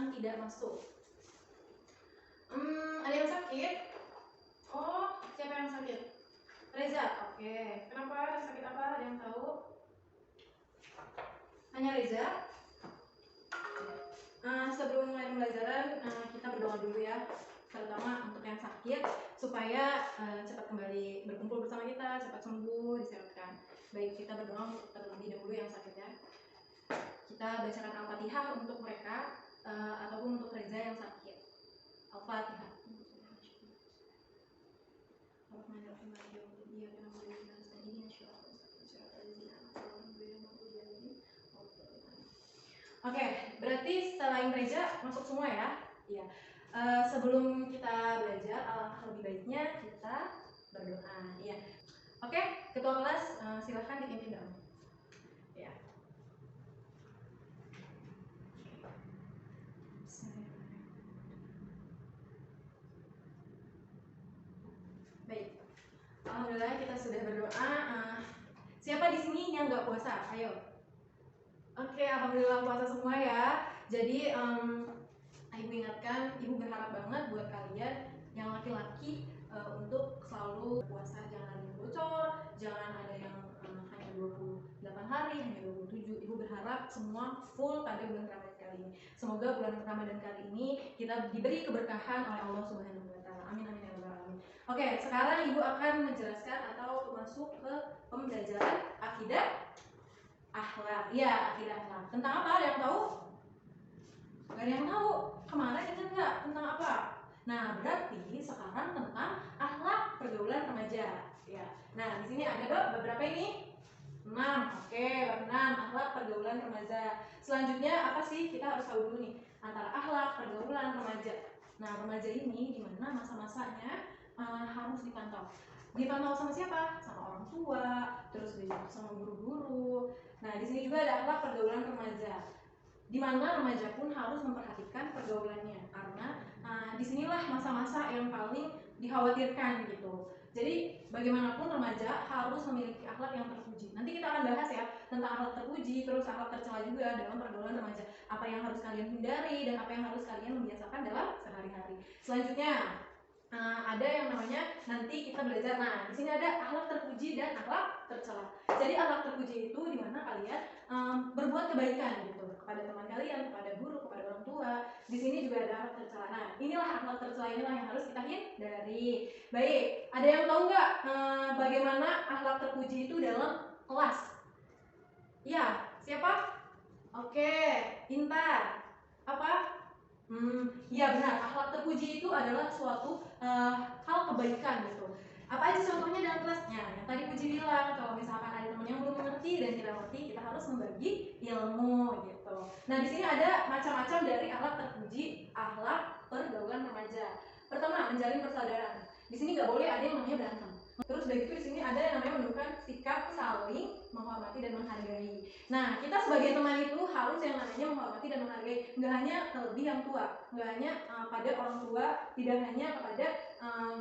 yang tidak masuk. Ada yang sakit? Oh, siapa yang sakit? Reza, oke. Kenapa? Sakit apa? Ada yang tahu? Hanya Reza? Sebelum mulai pembelajaran, kita berdoa dulu ya, terutama untuk yang sakit, supaya cepat kembali berkumpul bersama kita, cepat sembuh, disehatkan. Baik, kita berdoa untuk terlebih dahulu yang sakit ya. Kita bacakan Al-Fatihah untuk mereka, ataupun untuk Reza yang sakit. Al-Fatihah. Oke, berarti selain Reza masuk semua ya? Iya. Sebelum kita belajar, alangkah lebih baiknya kita berdoa. Iya. Oke, ketua kelas silahkan dipimpin doa. Ya. Baik. Alhamdulillah kita sudah berdoa. Siapa di sini yang nggak puasa? Ayo. Oke, alhamdulillah puasa semua ya. Jadi ibu ingatkan, ibu berharap banget buat kalian yang laki-laki untuk selalu puasa, jangan ada yang bocor, jangan ada yang hanya 28 hari, hanya 27. Ibu berharap semua full pada bulan Ramadan kali ini. Semoga bulan Ramadan kali ini kita diberi keberkahan oleh Allah Subhanahu wa taala. Amin amin ya rabbal alamin. Oke, sekarang ibu akan menjelaskan atau masuk ke pembelajaran akidah akhlak. Ya, akidah akhlak. Tentang apa? Ada yang tahu? Gak ada yang tahu. Kemarin ingat nggak tentang apa? Nah, berarti sekarang tentang akhlak pergaulan remaja. Ya. Nah, di sini ada beberapa ini. 6. Oke, 6 akhlak pergaulan remaja. Selanjutnya apa sih? Kita harus tahu dulu nih antara akhlak pergaulan remaja. Nah, remaja ini di mana masa-masanya harus dipantau. Dipantau sama siapa? Sama orang tua, terus sama guru-guru. Nah, di sini juga ada akhlak pergaulan remaja, di mana remaja pun harus memperhatikan pergaulannya, karena disinilah masa-masa yang paling dikhawatirkan gitu. Jadi bagaimanapun remaja harus memiliki akhlak yang terpuji. Nanti kita akan bahas ya tentang akhlak terpuji, terus akhlak tercela juga dalam pergaulan remaja. Apa yang harus kalian hindari dan apa yang harus kalian membiasakan dalam sehari-hari. Selanjutnya ada yang namanya nanti kita belajar. Nah, di sini ada akhlak terpuji dan akhlak tercela. Jadi akhlak terpuji itu di mana kalian berbuat kebaikan gitu kepada teman kalian, kepada guru, kepada orang tua. Di sini juga ada akhlak tercela. Nah, inilah akhlak tercela, inilah yang harus kita hindari. Baik, ada yang tahu nggak bagaimana akhlak terpuji itu dalam kelas? Iya, siapa? Oke, Intan. Apa? Iya benar, akhlak terpuji itu adalah suatu hal kebaikan gitu. Apa aja contohnya dalam kelasnya? Yang tadi Puji bilang, kalau misalkan ada teman yang belum mengerti dan tidak mengerti, kita harus membagi ilmu gitu. Nah, di sini ada macam-macam dari akhlak terpuji, akhlak pergaulan remaja. Pertama, menjalin persaudaraan. Di sini nggak boleh ada yang namanya berantem. Terus dari itu di sini ada yang namanya menunjukkan sikap saling menghormati dan menghargai. Nah, kita sebagai teman itu harus yang namanya menghormati dan menghargai. Nggak hanya terlebih yang tua, nggak hanya pada orang tua, tidak hanya kepada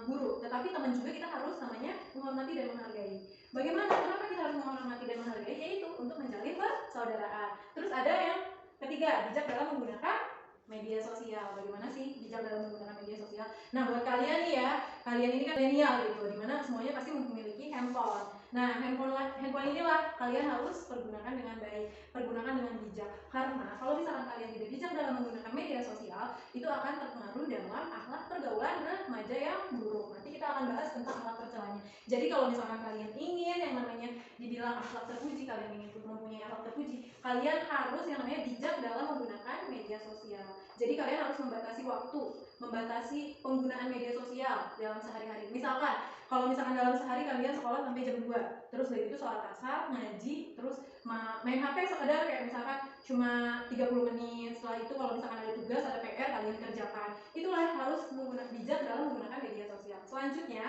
guru, tetapi teman juga kita harus namanya menghormati dan menghargai. Bagaimana? Kenapa kita harus menghormati dan menghargai? Yaitu untuk menjalin persaudaraan. Terus ada yang ketiga, bijak dalam menggunakan media sosial. Bagaimana sih bijak dalam menggunakan media sosial? Nah, buat kalian nih ya, kalian ini kan milenial gitu, dimana semuanya pasti memiliki handphone. Nah, handphone inilah kalian harus pergunakan dengan baik, pergunakan dengan bijak. Karena kalau misalkan kalian tidak bijak dalam menggunakan media sosial, itu akan terpengaruh dalam akhlak pergaulan remaja yang buruk. Nanti kita akan bahas tentang akhlak tercelanya. Jadi kalau misalkan kalian ingin yang namanya dibilang akhlak terpuji, kalian ingin mempunyai akhlak terpuji, kalian harus yang namanya bijak dalam menggunakan media sosial. Jadi kalian harus membatasi waktu, membatasi penggunaan media sosial dalam sehari-hari. Misalkan, kalau misalkan dalam sehari kalian sekolah sampai jam 2, terus dari itu sholat asar, ngaji, terus main HP sekedar kayak misalkan cuma 30 menit. Setelah itu kalau misalkan ada tugas, ada PR, kalian kerjakan. Itulah harus menggunakan bijak dalam menggunakan media sosial. Selanjutnya,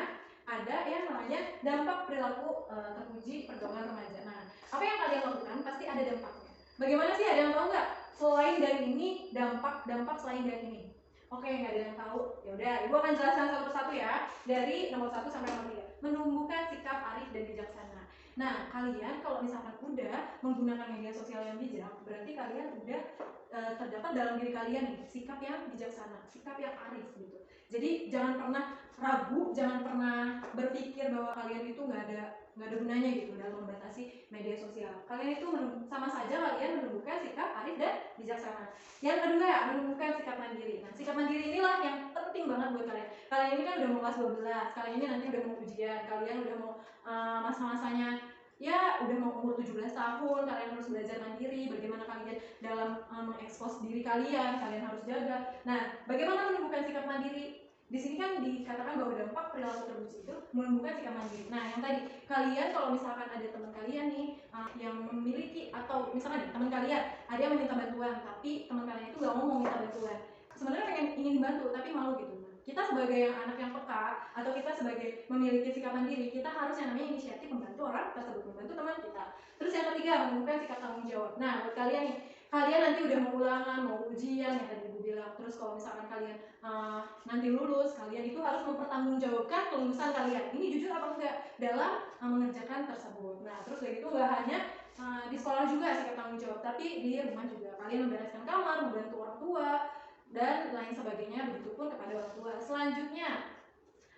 ada yang namanya dampak perilaku terpuji pergaulan remaja. Nah, apa yang kalian lakukan pasti ada dampaknya. Bagaimana sih, ada yang tahu nggak? Selain dari ini, dampak selain dari ini. Oke, nggak ada yang tahu. Ya udah, ibu akan jelaskan satu persatu ya. Dari nomor 1 sampai nomor 3. Menumbuhkan sikap arif dan bijaksana. Nah, kalian kalau misalkan udah menggunakan media sosial yang bijak, berarti kalian udah terdapat dalam diri kalian nih sikap yang bijaksana, sikap yang arif gitu. Jadi jangan pernah ragu, jangan pernah berpikir bahwa kalian itu nggak ada gunanya gitu dalam membatasi media sosial. Kalian itu sama saja kalian menumbuhkan sikap arif dan bijaksana. Yang kedua, menumbuhkan sikap mandiri. Nah, sikap mandiri inilah yang penting banget buat kalian. Kalian ini kan udah mau kelas 12, kalian ini nanti udah mau ujian, kalian udah mau masa-masanya ya udah mau umur 17 tahun, kalian harus belajar mandiri, bagaimana kalian dalam mengekspos diri kalian harus jaga. Nah, bagaimana menumbuhkan sikap mandiri? Di sini kan dikatakan bahwa dampak perilaku terpuji itu menumbuhkan sikap mandiri. Nah, yang tadi kalian kalau misalkan ada teman kalian nih yang memiliki, atau misalkan teman kalian ada yang meminta bantuan, tapi teman kalian itu nggak mau minta bantuan, sebenarnya ingin bantu tapi malu gitu. Kita sebagai yang anak yang peka, atau kita sebagai memiliki sikap mandiri, kita harus yang namanya inisiatif membantu orang tersebut, membantu teman kita. Terus yang ketiga, menumbuhkan sikap tanggung jawab. Nah, buat kalian nih, kalian nanti udah mau ulangan, mau ujian yang tadi Ibu bilang. Terus kalau misalkan kalian nanti lulus, kalian itu harus mempertanggungjawabkan kelulusan kalian. Ini jujur apa enggak dalam mengerjakan tersebut. Nah, terus begitu nggak hanya di sekolah juga sikap tanggung jawab, tapi di rumah juga kalian membereskan kamar, membantu orang tua, dan lain sebagainya, begitupun kepada orang tua. Selanjutnya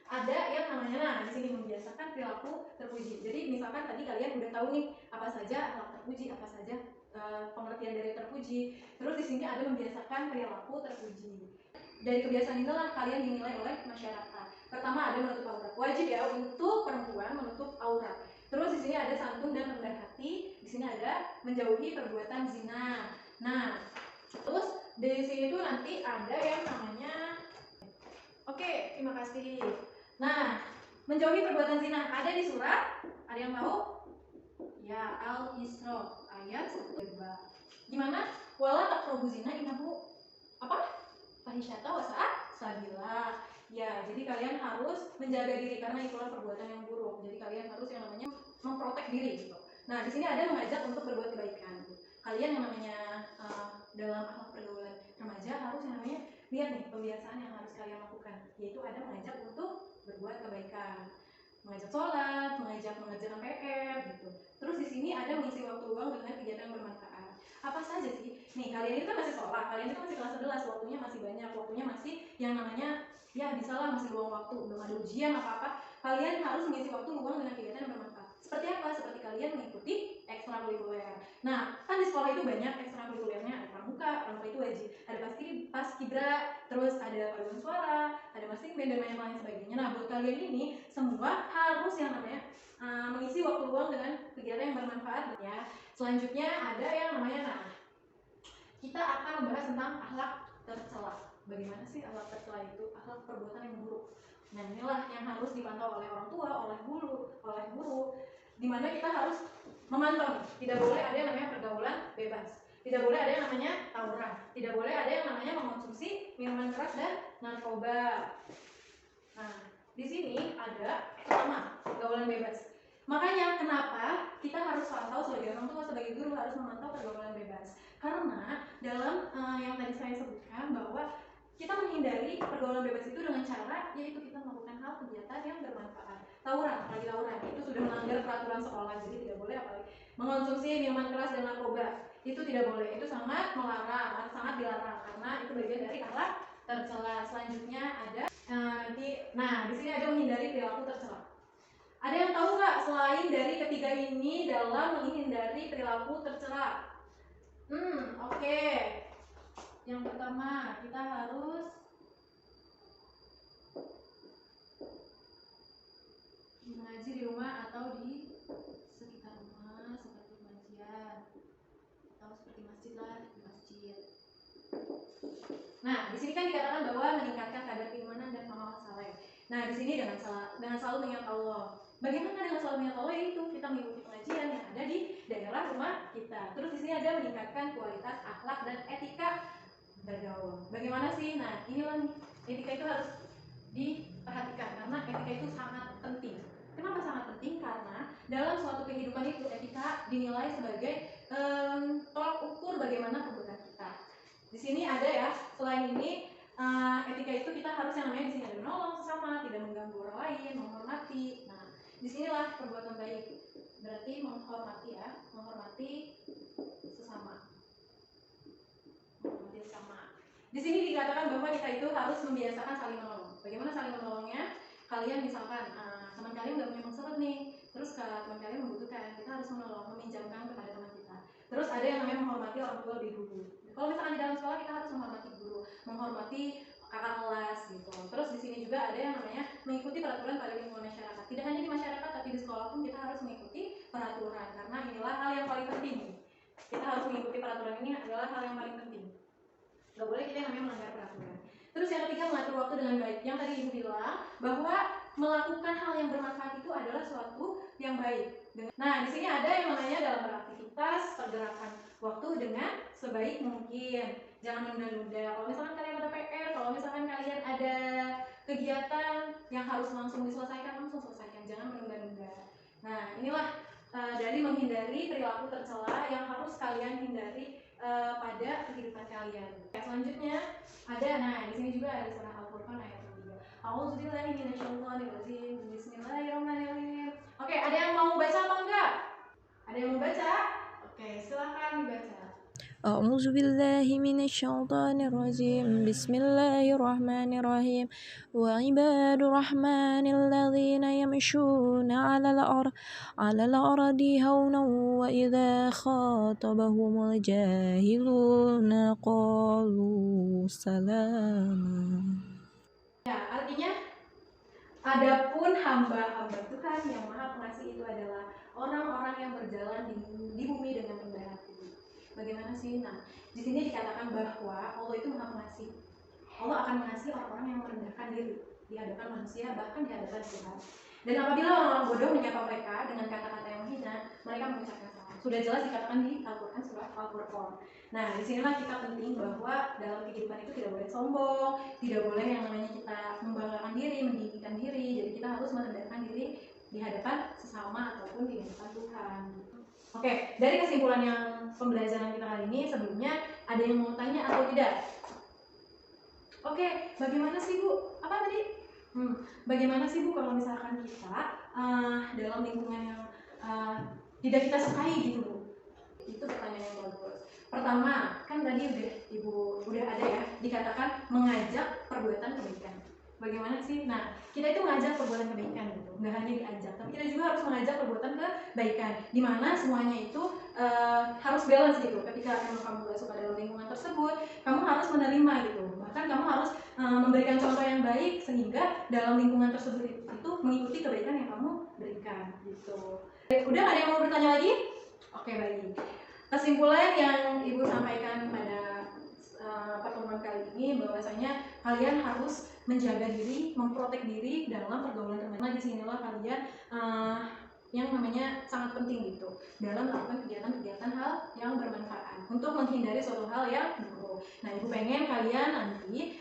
ada yang namanya, nah di sini membiasakan perilaku terpuji. Jadi misalkan tadi kalian udah tahu nih apa saja akhlak terpuji, apa saja pengertian dari terpuji. Terus di sini ada membiasakan perilaku terpuji. Dari kebiasaan inilah kalian dinilai oleh masyarakat. Pertama ada menutup aurat. Wajib ya untuk perempuan menutup aurat. Terus di sini ada santun dan rendah hati. Di sini ada menjauhi perbuatan zina. Nah, terus di sini tuh nanti ada yang namanya, oke, terima kasih. Nah, menjauhi perbuatan zina ada di surat, ada yang tahu? Ya, Al-Isra ayat 1. Gimana? Wala taqrabu zina innahu apa? Fahisyata wa sa'at sabila. Ya, jadi kalian harus menjaga diri karena itulah perbuatan yang buruk. Jadi kalian harus yang namanya memprotek diri gitu. Nah, di sini ada mengajak untuk berbuat kebaikan. Kalian yang namanya dalam akhlak pergaulan remaja harus yang namanya lihat nih pembiasaan yang harus kalian lakukan, yaitu ada mengajak untuk berbuat kebaikan, mengajak sholat, mengajak mengerjakan PR gitu. Terus di sini ada mengisi waktu luang dengan kegiatan yang bermanfaat. Apa saja sih? Nih kalian itu kan masih sekolah, kalian itu masih kelas 11, waktunya masih banyak, waktunya masih yang namanya ya bisalah masih luang waktu, belum ada ujian apa-apa. Kalian harus mengisi waktu luang dengan kegiatan yang bermanfaat. Seperti apa? Seperti kalian mengikuti ekstrakurikuler. Nah, kan di sekolah itu banyak ekstrakurikulernya, ada pramuka itu wajib, ada paskibra, terus ada paduan suara, ada marching band dan lain sebagainya. Nah, buat kalian ini semua harus yang namanya mengisi waktu luang dengan kegiatan yang bermanfaat ya. Selanjutnya ada yang namanya, nah kita akan membahas tentang akhlak tercela. Bagaimana sih akhlak tercela itu? Akhlak perbuatan yang buruk. Nah, inilah yang harus dipantau oleh orang tua, oleh guru, dimana kita harus memantau. Tidak boleh ada yang namanya pergaulan bebas, tidak boleh ada yang namanya tawuran, tidak boleh ada yang namanya mengkonsumsi minuman keras dan narkoba. Nah, di sini ada pertama pergaulan bebas. Makanya kenapa kita harus pantau sebagai orang tua, sebagai guru harus memantau pergaulan bebas. Karena dalam yang tadi saya sebutkan bahwa kita menghindari pergaulan bebas itu dengan cara yaitu kita melakukan hal kegiatan yang bermanfaat. Tawuran, apalagi tawuran itu sudah melanggar peraturan sekolah, jadi tidak boleh apalagi mengonsumsi minuman keras dan narkoba. Itu tidak boleh, itu sangat melarang, sangat dilarang karena itu bagian dari akhlak tercela. Selanjutnya ada nah di sini ada menghindari perilaku tercela. Ada yang tahu nggak selain dari ketiga ini dalam menghindari perilaku tercela? Oke. Yang pertama kita harus mengaji di rumah atau di sekitar rumah seperti pengajian atau seperti masjid lah, di masjid. Nah, di sini kan dikatakan bahwa meningkatkan kadar keimanan dan amal saleh. Nah, di sini dengan selalu mengingat Allah. Bagaimana dengan selalu mengingat Allah? Itu kita mengikuti pengajian yang ada di daerah rumah kita. Terus di sini ada meningkatkan kualitas akhlak dan etika bergaul. Bagaimana sih? Nah, inilah nih, etika itu harus diperhatikan karena etika itu sangat penting. Kenapa sangat penting? Karena dalam suatu kehidupan itu etika dinilai sebagai tolak ukur bagaimana perbuatan kita. Di sini ada ya, selain ini etika itu kita harus yang namanya di sini ada menolong sesama, tidak mengganggu orang lain, menghormati. Nah, disinilah perbuatan baik. Berarti Di sini dikatakan bahwa kita itu harus membiasakan saling menolong. Bagaimana saling menolongnya? Kalian misalkan teman kalian nggak punya maksud nih, terus teman kalian membutuhkan, kita harus menolong, meminjamkan kepada teman kita. Terus ada yang namanya menghormati orang tua lebih dulu. Kalau misalkan di dalam sekolah kita harus menghormati guru, menghormati kakak kelas gitu. Terus di sini juga ada yang namanya mengikuti peraturan pada lingkungan masyarakat. Tidak hanya di masyarakat, tapi di sekolah pun kita harus mengikuti peraturan, karena inilah hal yang paling penting. Kita harus mengikuti peraturan, ini adalah hal yang paling penting. Gak boleh kita yang namanya melanggar peraturan. Terus yang ketiga, mengatur waktu dengan baik. Yang tadi Ibu bilang bahwa melakukan hal yang bermanfaat itu adalah suatu yang baik. Nah, di sini ada yang namanya dalam beraktivitas pergerakan waktu dengan sebaik mungkin. Jangan menunda-nunda. Kalau misalkan kalian ada PR, kalau misalkan kalian ada kegiatan yang harus langsung diselesaikan, langsung selesaikan. Jangan menunda-nunda. Nah, inilah dari menghindari perilaku tercela yang harus kalian hindari pada kehidupan kalian. Selanjutnya ada, nah di sini juga ada surah Al-Furqan ayat 3. A'udzubillahi minasyaitonirrajim. Bismillahirrahmanirrahim. Oke, ada yang mau baca apa enggak? Ada yang mau baca? Oke, silakan dibaca. أعوذ بالله من الشيطان الرجيم بسم الله الرحمن الرحيم وعباد الرحمن الذين يمشون على الأرض هونا وإذا خاطبهم الجاهلون قالوا سلاما. Ya, artinya adapun hamba-hamba Tuhan yang Maha Pengasih itu adalah orang-orang yang berjalan di bumi dengan rendah hati. Bagaimana sih? Nah, di sini dikatakan bahwa Allah itu Maha Pengasih. Allah akan mengasihi orang-orang yang merendahkan diri di hadapan manusia, bahkan di hadapan Tuhan. Dan apabila orang-orang bodoh menyapa mereka dengan kata-kata yang menghina, mereka mengucapkan salam. Sudah jelas dikatakan di Al-Quran surah Al-Furqan. Nah, disinilah kita penting bahwa dalam kehidupan itu tidak boleh sombong, tidak boleh yang namanya kita membanggakan diri, meninggikan diri. Jadi kita harus merendahkan diri di hadapan sesama ataupun di hadapan Tuhan. Oke, dari kesimpulan yang pembelajaran kita kali ini, sebelumnya ada yang mau tanya atau tidak? Oke, bagaimana sih Bu? Apa tadi? Bagaimana sih Bu kalau misalkan kita dalam lingkungan yang tidak kita sukai gitu Bu? Itu pertanyaan yang bagus. Pertama, kan tadi udah ada ya, dikatakan mengajak perbuatan kebaikan. Bagaimana sih? Nah, kita itu mengajak perbuatan kebaikan gitu, nggak hanya diajak, tapi kita juga harus mengajak perbuatan kebaikan. Dimana semuanya itu harus balance gitu. Ketika emang kamu gak suka dalam lingkungan tersebut, kamu harus menerima gitu. Bahkan kamu harus memberikan contoh yang baik sehingga dalam lingkungan tersebut itu mengikuti kebaikan yang kamu berikan gitu. Udah ada yang mau bertanya lagi? Oke, baik. Kesimpulan yang Ibu sampaikan pada pertemuan kali ini bahwasanya kalian harus menjaga diri, memprotek diri dalam pergaulan remaja. Nah, disinilah kalian yang namanya sangat penting gitu dalam melakukan kegiatan-kegiatan hal yang bermanfaat untuk menghindari suatu hal yang buruk. Nah, Ibu pengen kalian nanti,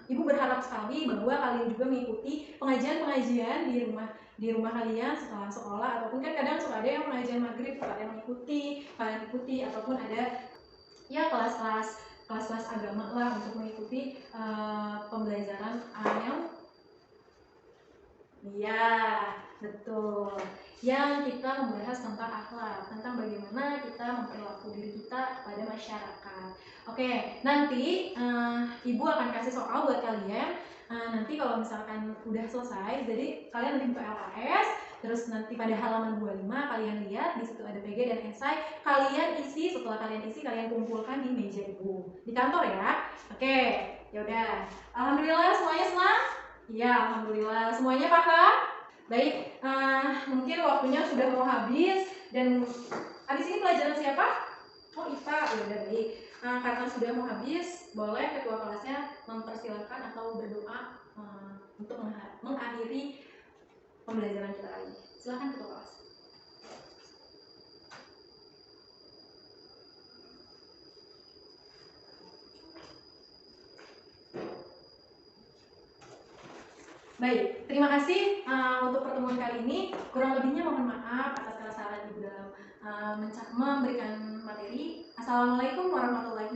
Ibu berharap sekali bahwa kalian juga mengikuti pengajian-pengajian di rumah kalian setelah sekolah, ataupun kan kadang suka ada yang pengajian maghrib, kalian ikuti ataupun ada ya kelas-kelas agama lah untuk mengikuti pembelajaran yang iya betul, yang kita membahas tentang akhlak, tentang bagaimana kita memperlakukan diri kita pada masyarakat. Oke, nanti Ibu akan kasih soal buat kalian. Nanti kalau misalkan udah selesai, jadi kalian nanti buka LKS, terus nanti pada halaman 25 kalian lihat di situ ada PG dan esai, kalian isi. Setelah kalian isi, kalian kumpulkan di meja Ibu di kantor ya. Oke, yaudah. Alhamdulillah semuanya senang. Iya, alhamdulillah semuanya paham. Baik, mungkin waktunya sudah mau habis, dan habis ini pelajaran siapa? Oh, IPA. Udah baik. Karena sudah mau habis, boleh ketua kelasnya mempersilahkan atau berdoa untuk mengakhiri pembelajaran kita kali ini. Silakan ketua kelas. Baik, terima kasih untuk pertemuan kali ini. Kurang lebihnya mohon maaf atas kesalahan Ibu dalam memberikan materi. Assalamualaikum warahmatullahi